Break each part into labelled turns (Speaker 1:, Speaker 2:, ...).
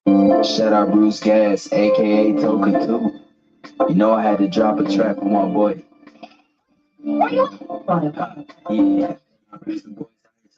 Speaker 1: Shout out Bruce Gas, aka Token 2. You know I had to drop a track with my boy. Yeah.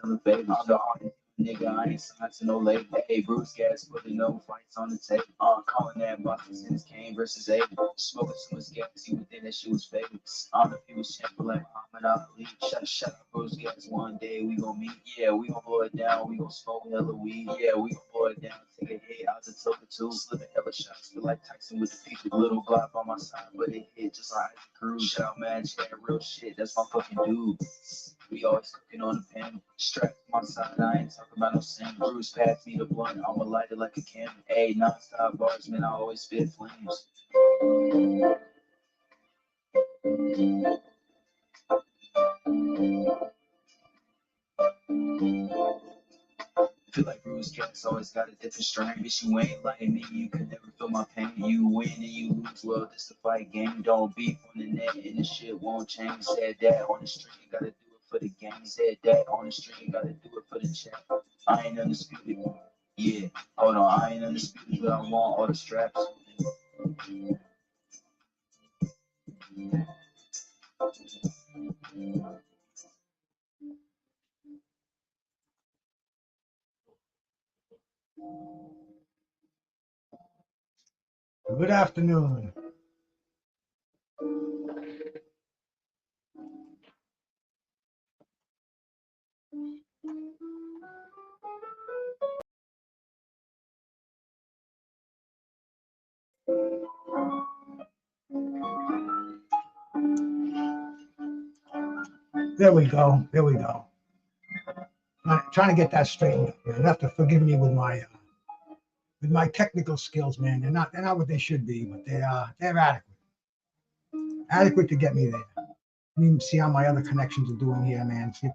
Speaker 1: Some favors. I'm the hardest nigga, I ain't signed to no label. Hey, Bruce Gas putting no fights on the table. Calling that boxing since Kane versus Abel. Smoking so much gas, he would think that shit was fake. All the people champion like Muhammad Ali. Shut up, Bruce Gas. One day we gon' meet. Yeah, we gon' blow it down. We gon' smoke hella weed. Yeah, we gon' blow it down. Take a hit out the Token 2. Slipping hella shots. Feel like Tyson with the people. Little Glock on my side, but it hit just like Isaac Cruz. Shout out, man. That real shit. That's my fucking dude. We always cooking on the pan. Strapped to my side, I ain't talking about no sin. Bruce passed me the blunt, I'ma light it like a candle. Hey, non-stop bars, man, I always spit flames. Feel like Bruce Gas always got a different strain. Bitch, you ain't like me, you can never feel my pain. You win and you lose, well, this the fight game. Don't beef on the net and the shit won't change. Said that on the street, you gotta do it for the game. Said that on the street, you gotta do it for the check. I ain't undisputed. Yeah, hold on, I ain't undisputed, but I want all the straps.
Speaker 2: Good afternoon. There we go. There we go. I'm trying to get that straightened up. You have to forgive me with my technical skills, man. They're not what they should be, but they're adequate. Adequate to get me there. Let me see how my other connections are doing here, man. See if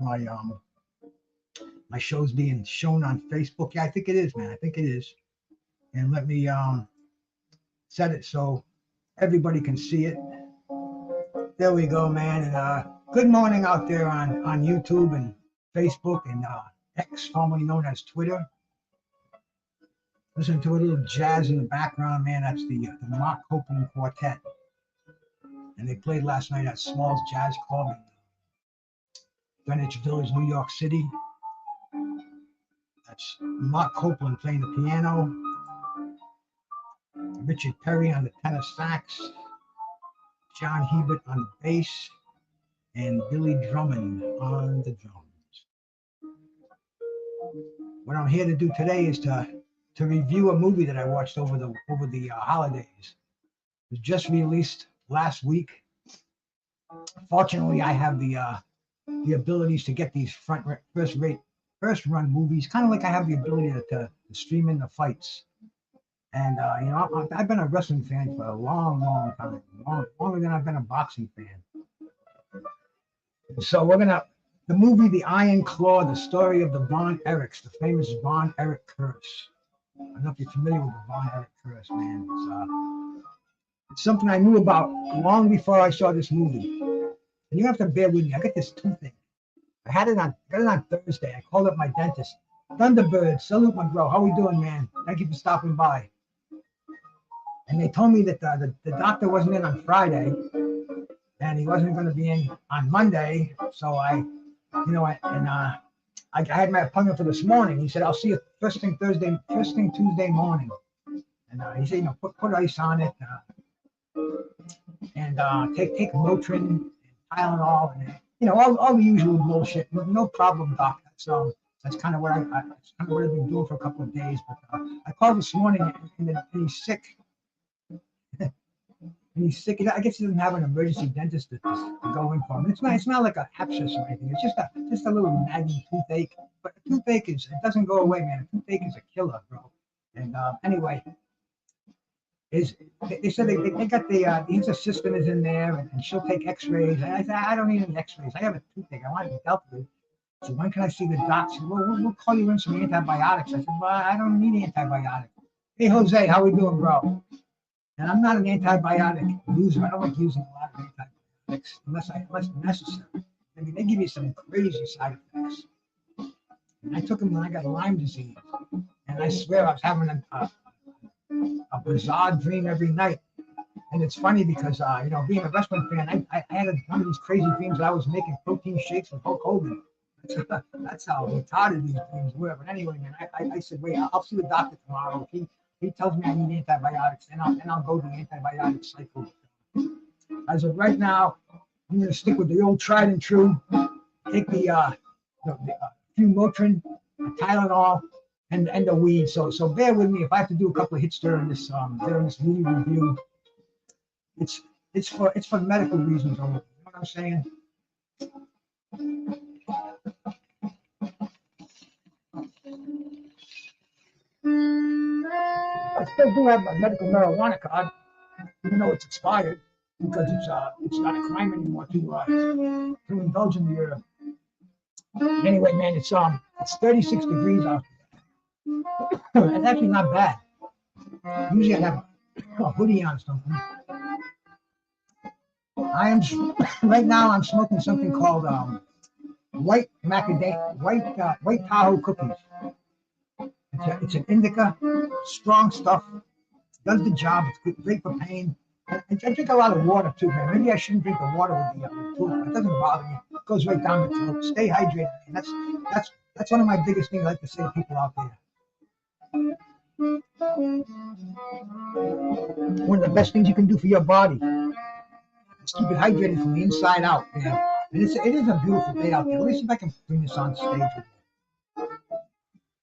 Speaker 2: my show's being shown on Facebook. Yeah, I think it is, man. I think it is. And let me set it so everybody can see it. There we go, man. And good morning out there on YouTube and Facebook and X, formerly known as Twitter. Listen to a little jazz in the background, man. That's the Mark Copeland Quartet. And they played last night at Smalls Jazz Club in Greenwich Village, New York City. That's Mark Copeland playing the piano, Richard Perry on the tenor sax, John Hebert on the bass, and Billy Drummond on the drums. What I'm here to do today is to review a movie that I watched over the holidays. It was just released last week. Fortunately, I have the abilities to get these first run movies, kind of like I have the ability to stream in the fights. And I've been a wrestling fan for a long time, longer than I've been a boxing fan. So the movie The Iron Claw, the story of the Von Erichs, the famous Von Erich curse. I don't know if you're familiar with the Von Erich curse, man. It's something I knew about long before I saw this movie. And you have to bear with me. I got this toothache. I got it on Thursday. I called up my dentist. Thunderbird, salute my bro. How we doing, man? Thank you for stopping by. And they told me that the doctor wasn't in on Friday, and he wasn't going to be in on Monday. So I had my appointment for this morning. He said, I'll see you first thing Tuesday morning. And he said, put ice on it, and take Motrin, Tylenol, and all the usual bullshit. No problem, doc. So that's kind of what I've been doing for a couple of days. But I called this morning, and he's sick. And he's sick. I guess he doesn't have an emergency dentist to go in for him. It's not like a abscess or anything. It's just a little nagging toothache. But a toothache it doesn't go away, man. A toothache is a killer, bro. And anyway, they said they got his assistant is in there, and she'll take X-rays. And I said, I don't need any X-rays. I have a toothache. I want it dealt with. So when can I see the doc? She said, well, we'll call you in some antibiotics. I said, well, I don't need antibiotics. Hey, Jose, how we doing, bro? And I'm not an antibiotic user. I don't like using a lot of antibiotics unless necessary. I mean, they give you some crazy side effects. And I took them when I got Lyme disease. And I swear I was having a a bizarre dream every night. And it's funny because, you know, being a wrestling fan, I had one of these crazy dreams that I was making protein shakes with Hulk Hogan. That's how retarded these dreams were. But anyway, man, I said, wait, I'll see the doctor tomorrow. If he tells me I need antibiotics, then I'll go to the antibiotic cycle. As of right now, I'm going to stick with the old tried and true. Take the few Motrin, Tylenol, and the weed. So bear with me if I have to do a couple of hits during this movie review. It's for medical reasons only. You know what I'm saying? I still do have my medical marijuana card, even though it's expired, because it's not a crime anymore to indulge in the anyway, man, it's 36 degrees out there. It's actually not bad. Usually I have a hoodie on or something. Right now I'm smoking something called white Tahoe cookies. It's an indica, strong stuff, does the job. It's good, great for pain. I drink a lot of water too, man. Maybe I shouldn't drink the water with the food. It doesn't bother me. It goes right down the throat. Stay hydrated. Man. That's one of my biggest things I like to say to people out there. One of the best things you can do for your body is keep it hydrated from the inside out, man. And it is a beautiful day out there. Let me see if I can bring this on stage with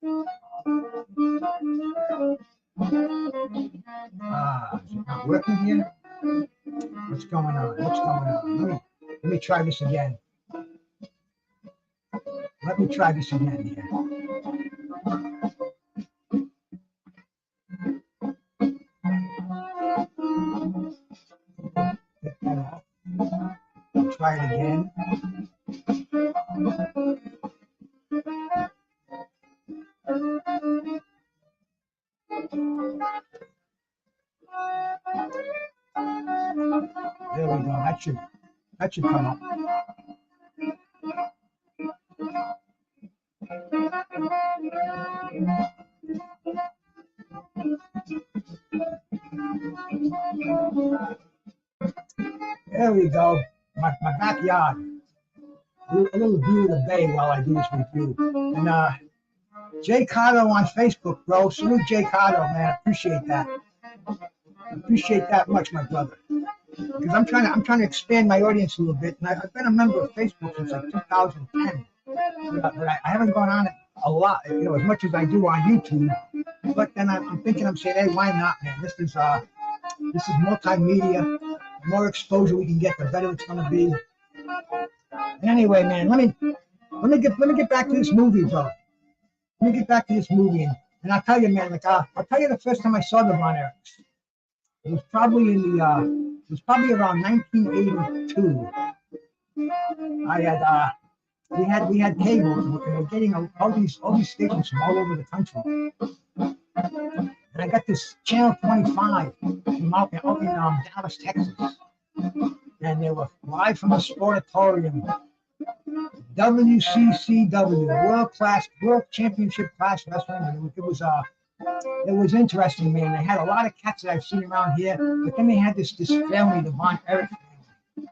Speaker 2: you. Is it not working here? What's going on? Let me try this again. Here. Try it again. There we go. That should come up. There we go. My backyard. A little view of the bay while I do this review. And Jay Cotto on Facebook, bro. Salute Jay Cotto, man. Appreciate that. Appreciate that much, my brother. Because I'm trying to expand my audience a little bit. And I've been a member of Facebook since like 2010. But I haven't gone on it a lot, you know, as much as I do on YouTube. But then I'm saying, hey, why not, man? This is multimedia. The more exposure we can get, the better it's gonna be. And anyway, man, let me get back to this movie, bro. Let me get back to this movie, and I'll tell you, man. Like I'll tell you the first time I saw the Von Erichs. It was probably around 1982. We had cable, and we're getting all these stations from all over the country. And I got this channel 25 from out in Dallas, Texas, and they were live from the Sportatorium. WCCW, World Championship Class Wrestling. It was interesting, man. They had a lot of cats that I've seen around here, but then they had this family, the Von Erich family.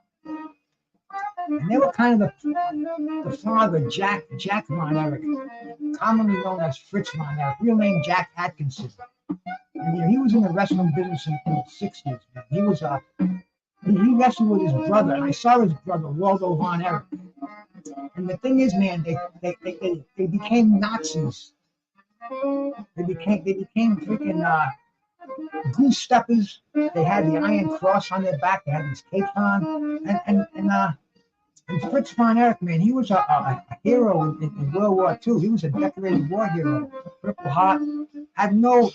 Speaker 2: And they were kind of the father, Jack Von Erich, commonly known as Fritz Von Erich, real name Jack Atkinson. And you know, he was in the wrestling business in the 60s, man. He was he wrestled with his brother, and I saw his brother, Waldo Von Erich. And the thing is, man, they became Nazis. They became freaking goose steppers. They had the Iron Cross on their back. They had these capes on. And Fritz Von Erich, man, he was a hero in World War II. He was a decorated war hero. Purple Heart. Had no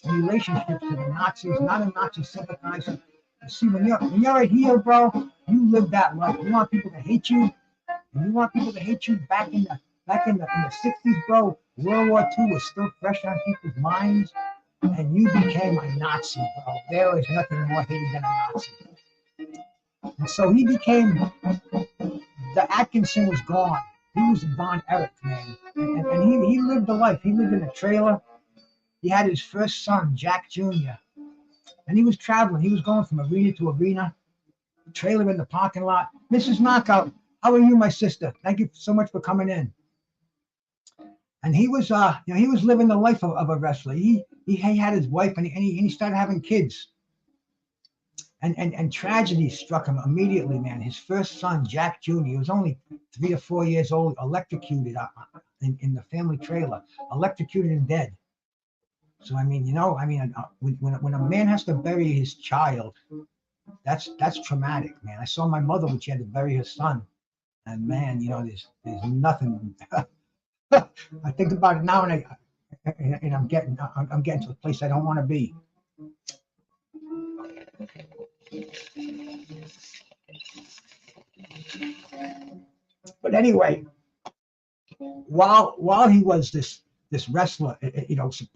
Speaker 2: relationships to the Nazis. Not a Nazi sympathizer. You see, when you're a heel, bro, you live that life. You want people to hate you. And you want people to hate you back in the 60s, bro. World War II was still fresh on people's minds, and you became a Nazi, bro. There was nothing more hated than a Nazi. And so he became, the Atkinson was gone. He was Von Erich, man. And he lived the life. He lived in a trailer. he had his first son, Jack Jr., and he was traveling. He was going from arena to arena, trailer in the parking lot. Mrs. Knockout, how are you, my sister? Thank you so much for coming in. And he was, he was living the life of a wrestler. He had his wife, and he started having kids. And tragedy struck him immediately, man. His first son, Jack Jr., he was only 3 or 4 years old, electrocuted in the family trailer, electrocuted and dead. So I mean, when a man has to bury his child, that's traumatic, man. I saw my mother when she had to bury her son, and man, there's nothing. I think about it now, and I'm getting to a place I don't want to be. But anyway, while he was this wrestler,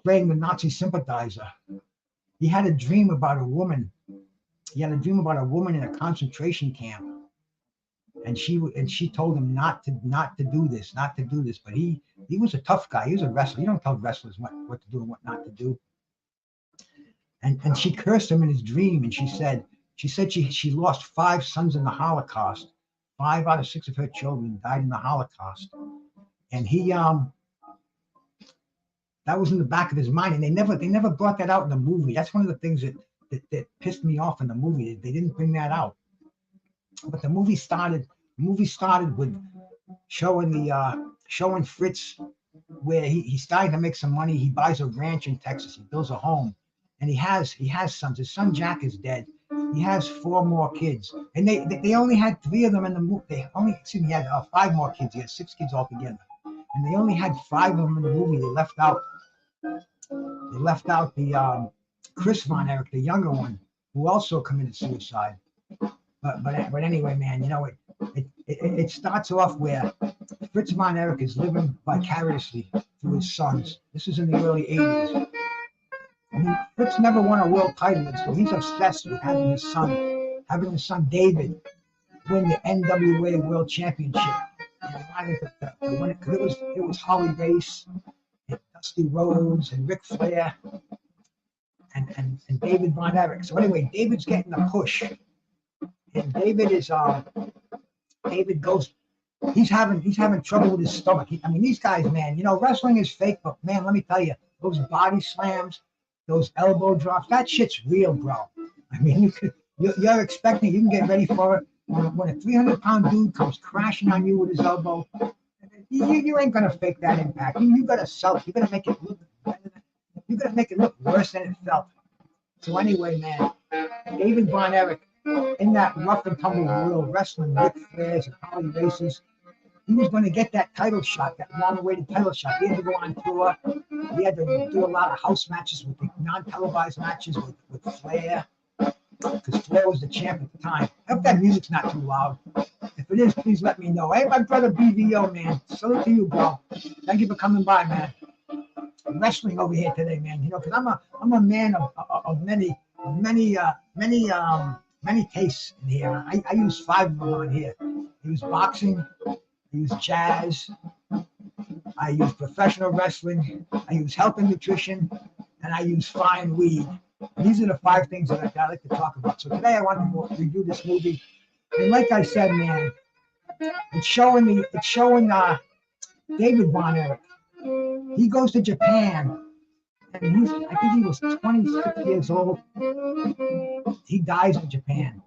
Speaker 2: playing the Nazi sympathizer, he had a dream about a woman. He had a dream about a woman in a concentration camp, and she told him not to do this. But he was a tough guy. He was a wrestler. You don't tell wrestlers what to do and what not to do. And she cursed him in his dream, and she said she lost 5 sons in the Holocaust. 5 out of 6 of her children died in the Holocaust, and he that was in the back of his mind, and they never brought that out in the movie. That's one of the things that pissed me off in the movie. They didn't bring that out. But the movie started with showing Fritz where he's starting to make some money. He buys a ranch in Texas. He builds a home, and he has sons. His son Jack is dead. He has 4 more kids, and they only had 3 of them in the movie. He had 5 more kids. He had 6 kids altogether, and they only had 5 of them in the movie. They left out the Chris Von Erich, the younger one, who also committed suicide. But anyway, man, it starts off where Fritz Von Erich is living vicariously through his sons. This is in the early 80s. Fritz never won a world title, so he's obsessed with having his son David win the NWA World Championship. And he wanted to win it because it was Holly Race and Dusty Rhodes and Ric Flair and David Von Erich. So anyway, David's getting a push, and David goes. He's having trouble with his stomach. These guys, man. Wrestling is fake, but man, let me tell you, those body slams, those elbow drops, that shit's real, bro. You're expecting, you can get ready for it. When a 300-pound dude comes crashing on you with his elbow, you ain't gonna fake that impact. You gotta sell it. You gotta make it look better. You gotta make it look worse than it felt. So anyway, man, David Von Erich, in that rough and tumble world, wrestling Ric Flairs and Holly Races, he was going to get that title shot, that long-awaited title shot. He had to go on tour. He had to do a lot of house matches with the non-televised matches with Flair, because Flair was the champ at the time. I hope that music's not too loud. If it is, please let me know. Hey, my brother BVO, man. Salute to you, bro. Thank you for coming by, man. I'm wrestling over here today, man. Because I'm a man of many tastes in here. I use 5 of them on here. I use boxing. I use jazz, I use professional wrestling, I use health and nutrition, and I use fine weed. These are the 5 things that I like to talk about. So today I want to review this movie. And like I said, man, it's showing David Von Erich. He goes to Japan, and I think he was 26 years old. He dies in Japan.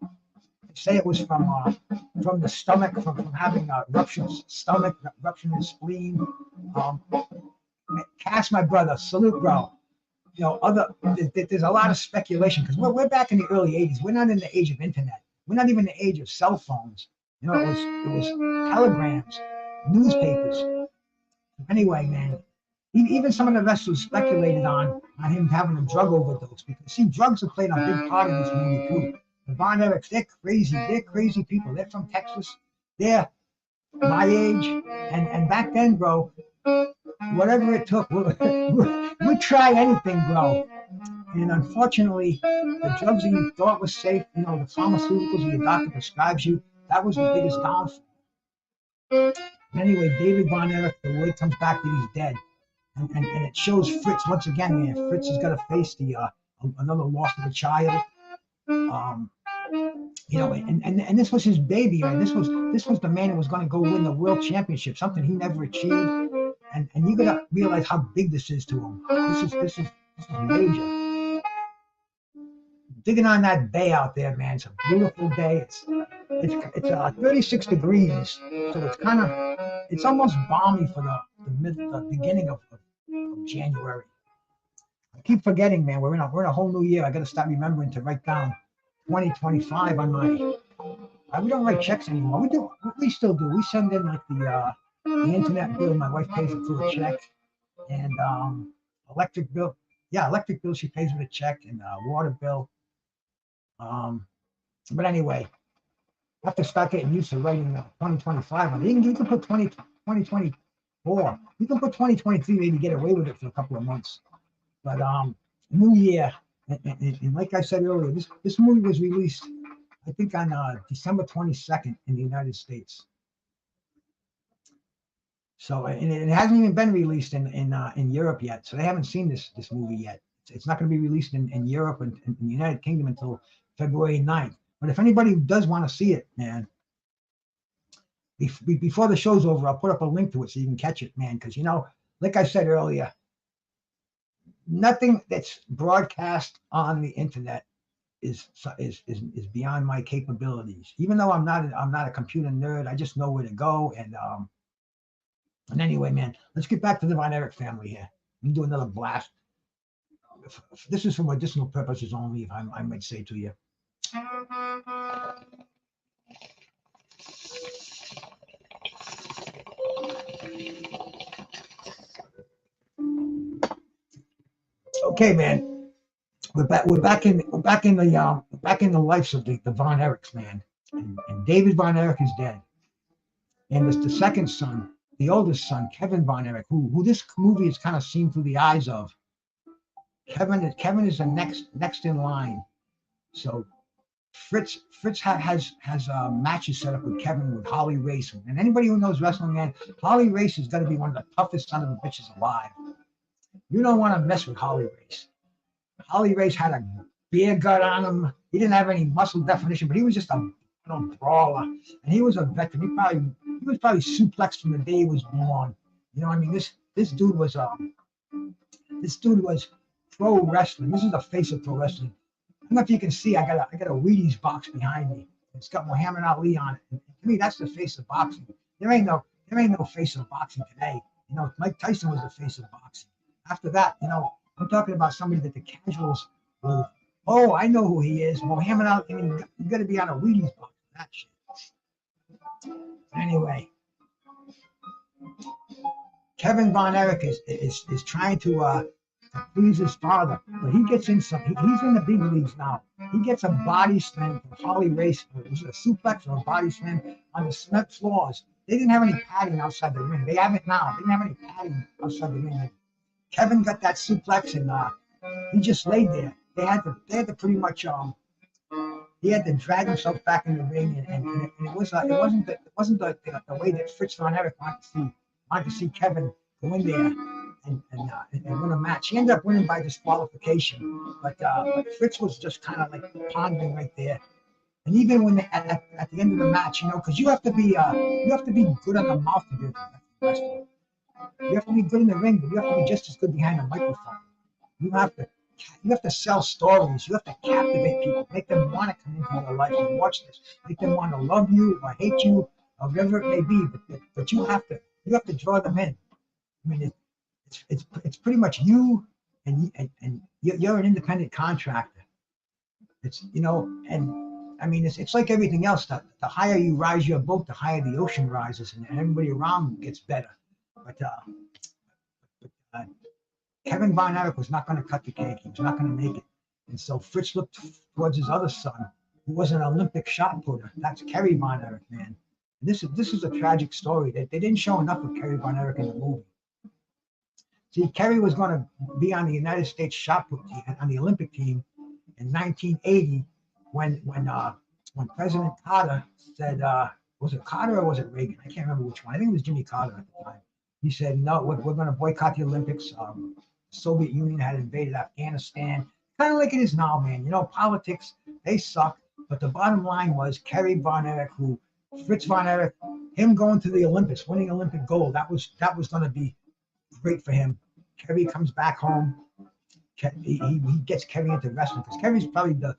Speaker 2: Say it was from the stomach, from having a ruptured stomach, rupture in the spleen. Cass, my brother, salute, bro. There's a lot of speculation because we're back in the early 80s. We're not in the age of internet. We're not even in the age of cell phones. It was telegrams, newspapers. Anyway, man, even some of the wrestlers speculated on him having a drug overdose because see, drugs have played a big part in this movie too. The Von Erichs, they're crazy. They're crazy people. They're from Texas. They're my age. And back then, bro, whatever it took, we'd try anything, bro. And unfortunately, the drugs that you thought was safe, the pharmaceuticals that your doctor prescribes you, that was the biggest downfall. Anyway, David Von Erich, the word comes back that he's dead. and it shows Fritz once again, man. Fritz is gonna face the another loss of a child. You know, and this was his baby, man. This was the man who was going to go win the world championship, something he never achieved. And you gotta realize how big this is to him. This is major. Digging on that bay out there, man. It's a beautiful day. It's 36 degrees, so it's almost balmy for the beginning of January. I keep forgetting, man. We're in a whole new year. I got to start remembering to write down 2025 on my. We don't write checks anymore. We still do. We send in like the internet bill. My wife pays it through a check, and electric bill. Yeah, electric bill she pays with a check, and water bill. But anyway, I have to start getting used to writing 2025 on it. You can put 2024. You can put 2023. Maybe get away with it for a couple of months. But New Year, and like I said earlier, this movie was released, I think, on December 22nd in the United States. So and it hasn't even been released in Europe yet. So they haven't seen this movie yet. It's not going to be released in Europe and in the United Kingdom until February 9th. But if anybody does want to see it, man, before the show's over, I'll put up a link to it so you can catch it, man. Because, you know, like I said earlier, nothing that's broadcast on the internet is beyond my capabilities. Even though I'm not a computer nerd, I just know where to go. And anyway, man, let's get back to the Von Erich family here. We can do another blast. This is for medicinal purposes only, if I might say to you. Okay, man. We're back in the lives of the Von Erichs, man. And David Von Erich is dead. And the second son, the oldest son, Kevin Von Erich, who this movie is kind of seen through the eyes of. Kevin is the next in line. So Fritz has matches set up with Kevin with Holly Race. And anybody who knows wrestling, man, Holly Race is going to be one of the toughest son of a bitches alive. You don't want to mess with Holly Race. Holly Race had a beer gut on him. He didn't have any muscle definition, but he was just a brawler. And he was a veteran. He was probably suplexed from the day he was born. You know what I mean? This dude was pro wrestling. This is the face of pro wrestling. I don't know if you can see, I got a Wheaties box behind me. It's got Muhammad Ali on it. And to me, that's the face of boxing. There ain't no face of boxing today. You know, Mike Tyson was the face of boxing. After that, you know, I'm talking about somebody that the casuals will, oh, I know who he is. Muhammad Ali, I mean, you got to be on a Wheaties box for that shit. Anyway, Kevin Von Erich is trying to please his father, but he gets in some. He's in the big leagues now. He gets a body slam from Holly Race. It was a suplex or a body slam on the cement floors. They didn't have any padding outside the ring. They have it now. They didn't have any padding outside the ring. Kevin got that suplex and he just laid there. They had to pretty much he had to drag himself back in the ring, and it wasn't the way that Fritz Von Erich wanted to see Kevin go in there and win a match. He ended up winning by disqualification, but Fritz was just kind of like pondering right there. And even when at the end of the match, you know, because you have to be good on the mouth to be a wrestler. You have to be good in the ring, but you have to be just as good behind the microphone. You have to sell stories. You have to captivate people, make them want to come into your life and watch this, make them want to love you or hate you or whatever it may be. But you have to draw them in. I mean, it's pretty much you, and you're an independent contractor. It's, you know, and I mean it's like everything else. The higher you rise your boat, the higher the ocean rises, and everybody around gets better. But Kevin Von Erich was not going to cut the cake. He was not going to make it. And so Fritz looked towards his other son, who was an Olympic shot putter. That's Kerry Von Erich, man. And this is a tragic story. They didn't show enough of Kerry Von Erich in the movie. See, Kerry was going to be on the United States shot put team, on the Olympic team in 1980 when President Carter said, was it Carter or was it Reagan? I can't remember which one. I think it was Jimmy Carter at the time. He said, no, we're going to boycott the Olympics. The Soviet Union had invaded Afghanistan, kind of like it is now, man. You know, politics, they suck. But the bottom line was Kerry Von Erich, Fritz Von Erich, him going to the Olympics, winning Olympic gold. That was going to be great for him. Kerry comes back home. He gets Kerry into wrestling because Kerry's probably the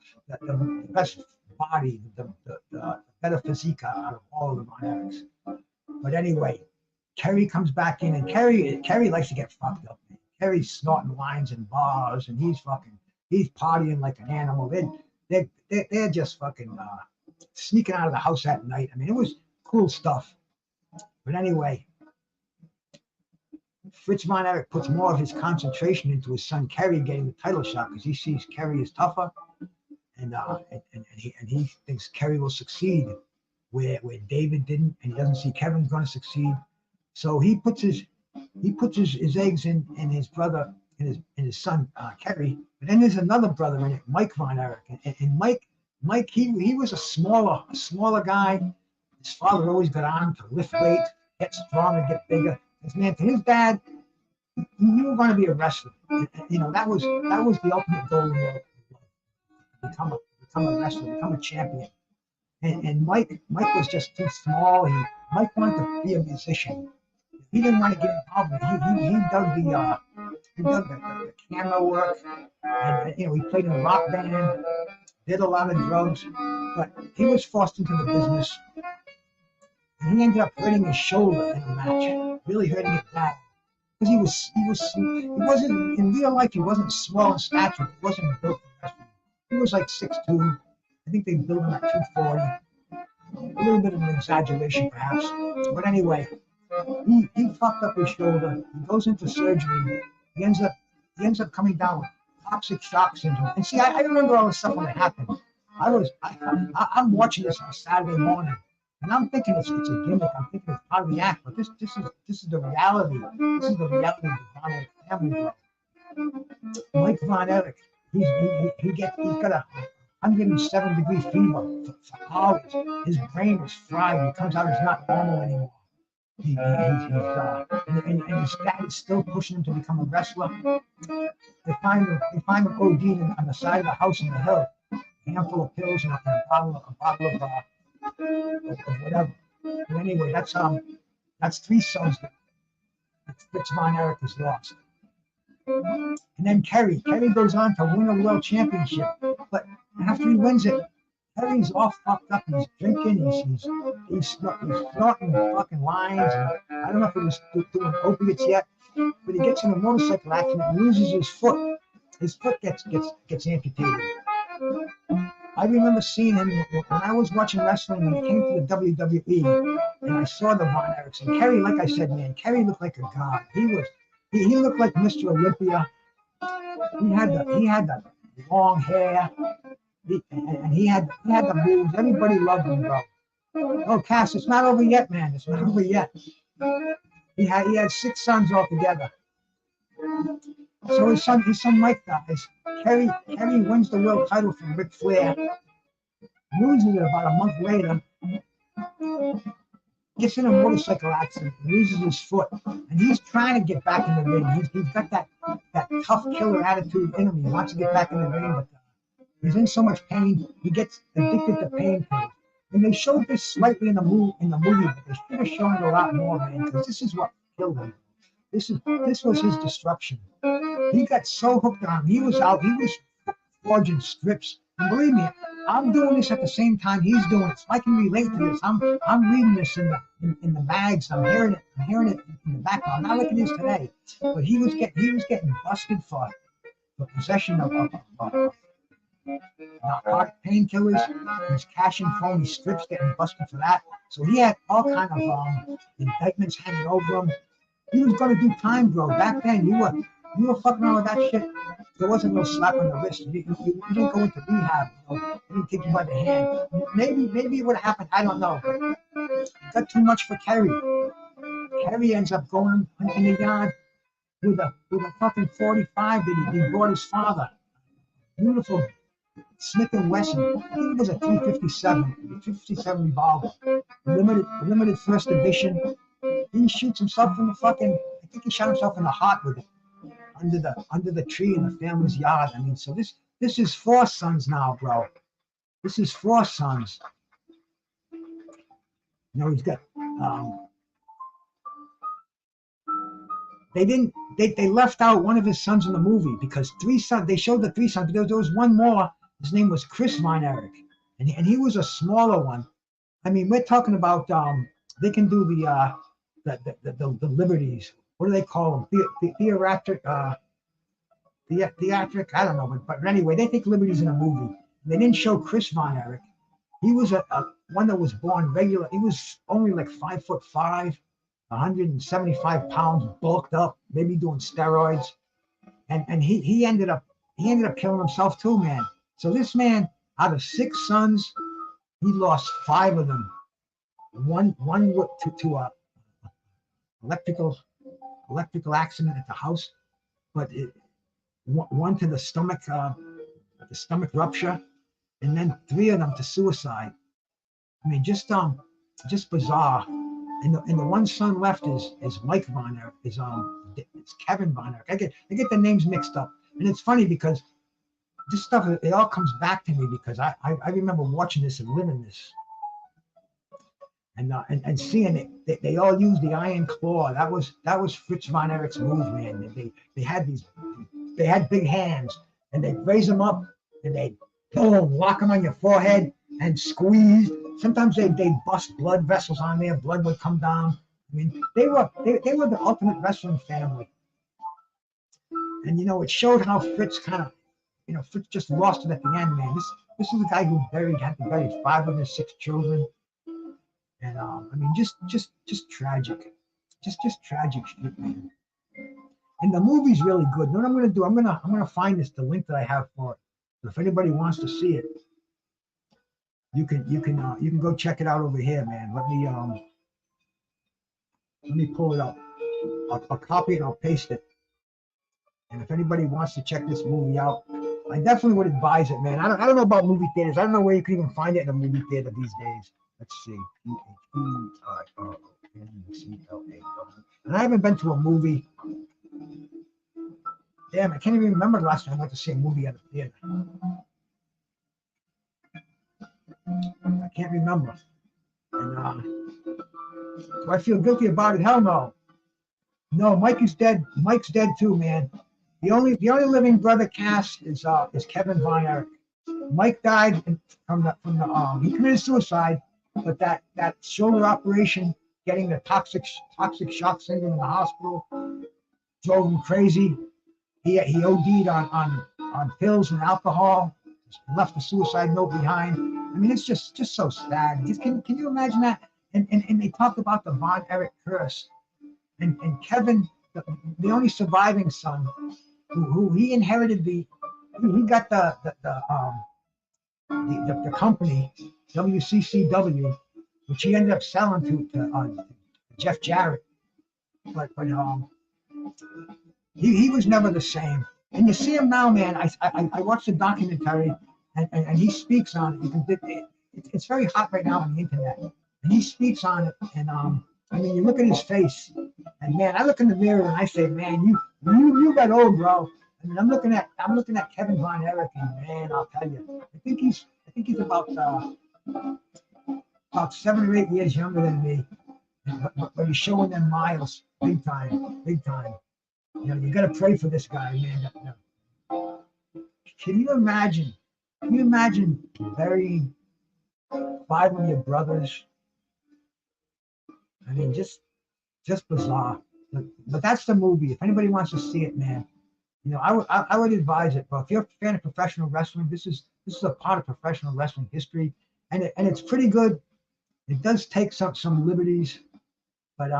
Speaker 2: best body, the better physique out of all of the Von Erichs. But anyway, Kerry comes back in, and Kerry likes to get fucked up, man. Kerry's snorting lines in bars, and he's partying like an animal. They're just fucking sneaking out of the house at night. I mean, it was cool stuff. But anyway, Fritz Von Erich puts more of his concentration into his son Kerry getting the title shot because he sees Kerry is tougher, and he thinks Kerry will succeed where David didn't, and he doesn't see Kevin's going to succeed. So he puts his eggs in his brother in his son Kerry. But then there's another brother in it, Mike Von Erich, and Mike he was a smaller guy. His father always got on to lift weight, get stronger, get bigger. Man, to his dad, you were going to be a wrestler. You know, that was the ultimate goal in life. Become a wrestler, become a champion. And Mike was just too small. Mike wanted to be a musician. He didn't want to get involved in it. He dug the camera work, and you know, he played in a rock band, did a lot of drugs, but he was forced into the business. And he ended up hurting his shoulder in a match, really hurting it bad. Because he wasn't, in real life, he wasn't small in stature. He wasn't built for wrestling. He was like 6'2". I think they built him at 240. A little bit of an exaggeration, perhaps. But anyway, he fucked up his shoulder. He goes into surgery. He ends up coming down with toxic shock syndrome. And see, I remember all the stuff when it happened. I'm watching this on a Saturday morning. And I'm thinking it's a gimmick. I'm thinking it's part of the act, but this is the reality. This is the reality of the Von Erich family. Mike Von Erich, he's got a 107-degree fever for hours. His brain is fried. He comes out, he's not normal anymore. And his dad is still pushing him to become a wrestler. They find him OD'd on the side of the house in the hill. A handful of pills and a bottle of whatever. But anyway, that's 3 sons that Fritz Von Erich has lost. And then Kerry goes on to win a world championship, but after he wins it, Kerry's all fucked up. He's drinking. He's snorting fucking lines. And I don't know if he was doing opiates yet, but he gets in a motorcycle accident and loses his foot. His foot gets amputated. I remember seeing him when I was watching wrestling when he came to the WWE, and I saw the Von Erichs. And Kerry, like I said, man, Kerry looked like a god. He looked like Mr. Olympia. He had the long hair, and he had the moves. Everybody loved him, bro. Oh, Cass, it's not over yet, man. It's not over yet. He had 6 sons altogether. So his son Mike dies. Kerry wins the world title from Ric Flair. Loses it about a month later. Gets in a motorcycle accident, loses his foot, and he's trying to get back in the ring. He's got that tough killer attitude in him. He wants to get back in the ring, but he's in so much pain. He gets addicted to pain pills. And they showed this slightly in the movie, but they should have shown it a lot more, man, because this is what killed him. This was his destruction. He got so hooked on him. He was forging strips. And believe me, I'm doing this at the same time he's doing it, so I can relate to this. I'm reading this in the mags. I'm hearing it in the background. Not like it is today, but he was getting busted for possession of narcotic painkillers. He's cashing phony strips, getting busted for that. So he had all kind of indictments hanging over him. He was going to do time, bro. Back then, you were fucking around with that shit. There wasn't no slap on the wrist. You didn't go into rehab. You know? They didn't take you by the hand. Maybe it would have happened. I don't know. It got too much for Kerry. Kerry ends up going in the yard with a fucking 45 that he bought his father. Beautiful Smith & Wesson. I think it was a 357 revolver. Limited first edition. He shoots himself in the fucking. I think he shot himself in the heart with it under the tree in the family's yard. I mean, so this is 4 sons now, bro. This is 4 sons. You know, he's got. They left out one of his sons in the movie because 3 sons. They showed the 3 sons, but there was one more. His name was Chris Von Erich, and he was a smaller one. I mean, we're talking about they can do the liberties. What do they call them? Theatric. Theatric. I don't know, but anyway, they take liberties in a movie. They didn't show Chris Von Erich. He was a one that was born regular. He was only like 5'5", 175 pounds, bulked up, maybe doing steroids, and he ended up killing himself too, man. So this man, out of 6 sons, he lost 5 of them. One to a electrical accident at the house, but one to the stomach rupture, and then 3 of them to suicide. I mean, just bizarre. And the one son left is Mike Von Erich. It's Kevin Von Erich. I get the names mixed up, and it's funny because this stuff, it all comes back to me because I remember watching this and living this, and seeing it. They all used the iron claw. That was Fritz Von Erich's move, man. They had big hands, and they'd raise them up and they'd boom, lock them on your forehead and squeeze. Sometimes they'd bust blood vessels on there. Blood would come down. I mean, they were the ultimate wrestling family. And you know, it showed how Fritz kind of, you know, Fritz just lost it at the end, man. This is a guy who had to bury 5 of his 6 children. And I mean, just tragic, just tragic shit, man. And the movie's really good. What I'm gonna do, I'm gonna find the link that I have for it. So if anybody wants to see it, you can go check it out over here, man. Let me pull it up. I'll copy it and I'll paste it. And if anybody wants to check this movie out, I definitely would advise it, man. I don't know about movie theaters. I don't know where you can even find it in a movie theater these days. Let's see. And I haven't been to a movie. Damn, I can't even remember the last time I went to see a movie at a theater. I can't remember. And do I feel guilty about it? Hell no. No, Mike is dead. Mike's dead too, man. The only living brother cast is Kevin Von Erich. Mike died from the he committed suicide, but that shoulder operation, getting the toxic shock syndrome in the hospital, drove him crazy. He OD'd on pills and alcohol, left a suicide note behind. I mean, it's just so sad. Can you imagine that? And they talked about the Von Erich curse. And Kevin, the only surviving son, who he inherited he got the company, WCCW, which he ended up selling to Jeff Jarrett. But he was never the same. And you see him now, man. I watched the documentary, and he speaks on it. It's very hot right now on the internet, and he speaks on it. And I mean, you look at his face, and man, I look in the mirror and I say, man, you got old, bro. I mean, I'm looking at Kevin Von Erich, and man, I'll tell you, I think he's about 7 or 8 years younger than me, but he's showing them miles, big time. You know, you got to pray for this guy, man. Can you imagine burying 5 of your brothers? I mean, just bizarre. But that's the movie. If anybody wants to see it, man, you know, I would advise it. But if you're a fan of professional wrestling, this is a part of professional wrestling history, and it's pretty good. It does take some liberties, but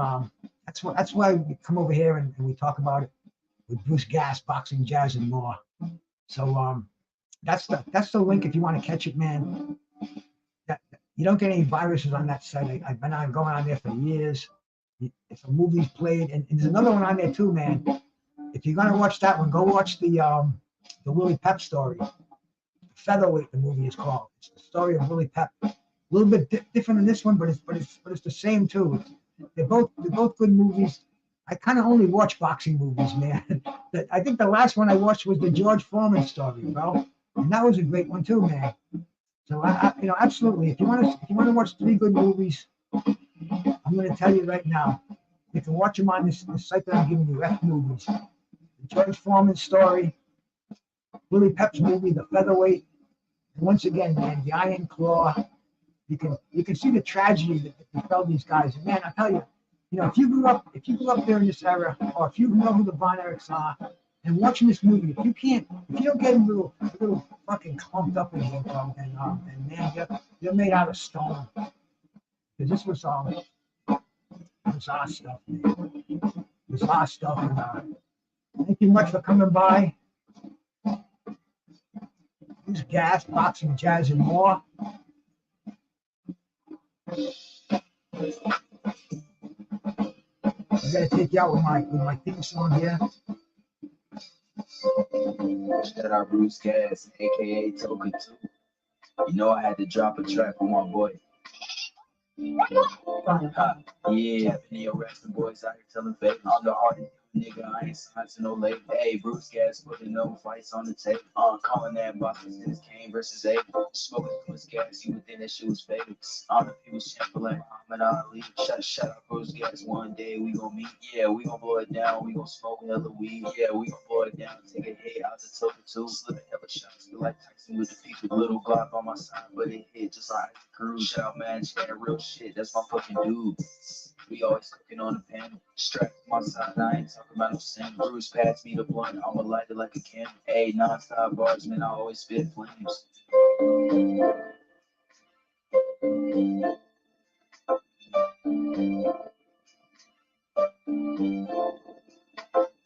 Speaker 2: that's why we come over here and we talk about it with Bruce Gass, Boxing Jazz, and more. So that's the link if you want to catch it, man. You don't get any viruses on that site. I've been going on there for years. If a movie's played, and there's another one on there too, man. If you're gonna watch that one, go watch the Willie Pep story. Featherweight, the movie is called. It's the story of Willie Pep. A little bit different than this one, but it's the same too. They're both good movies. I kind of only watch boxing movies, man. I think the last one I watched was the George Foreman story, bro, and that was a great one too, man. So absolutely. If you want to watch 3 good movies, I'm going to tell you right now. You can watch them on this site that I'm giving you, F Movies. The George Foreman story, Willie Pep's movie, The Featherweight, and once again, man, The Iron Claw. You can see the tragedy that befell these guys. And man, I tell you, if you grew up during this era, or if you know who the Von Erichs are, and watching this movie, if you don't get a little fucking clumped up in here, bro, and man, you're made out of stone. Because this was our stuff, man. It was our stuff. And thank you much for coming by. This gas, boxing, jazz, and more. I gotta take you out with my theme song here.
Speaker 1: Shout out Bruce Gas, aka Token 2. You know I had to drop a track on my boy. Yeah, I've been your wrestling boys out here telling fake. I'm the hardest nigga, I ain't signed to no label. Hey, Bruce Gas putting no fights on the table. Calling that boxing since Kane versus Abel. Smoking Bruce Gas, you would think that shit was fake. The people champion like Muhammad Ali. Shout out Bruce Gas, one day we gon' meet. Yeah, we gon' blow it down, we gon' smoke hella weed. Yeah, we gon' blow it down, take a hit out the Token 2. Slipping hella shots, feel like Tyson with the people. Little Glock on my side, but it hit just like the crew. Shout out man, that real shit, that's my fucking dude. We always cooking on the pan. Strapped to my side, I ain't talking about no sin. Bruce passed me the blunt, I'ma light it like a candle. Hey, non-stop bars, man, I always spit flames.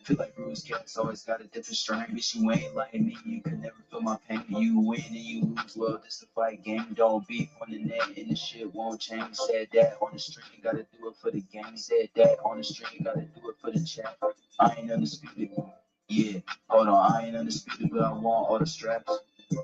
Speaker 1: Feel like Bruce Gas always got a different strain. Bitch, you ain't like me, you can never feel my pain. You win and you lose, well, this a fight game. Don't beef on the net and the shit won't change. Said that on the street, gotta do it for the game. Said that on the street, gotta do it for the chat. I ain't undisputed. Yeah, hold on, I ain't undisputed, but I want all the straps.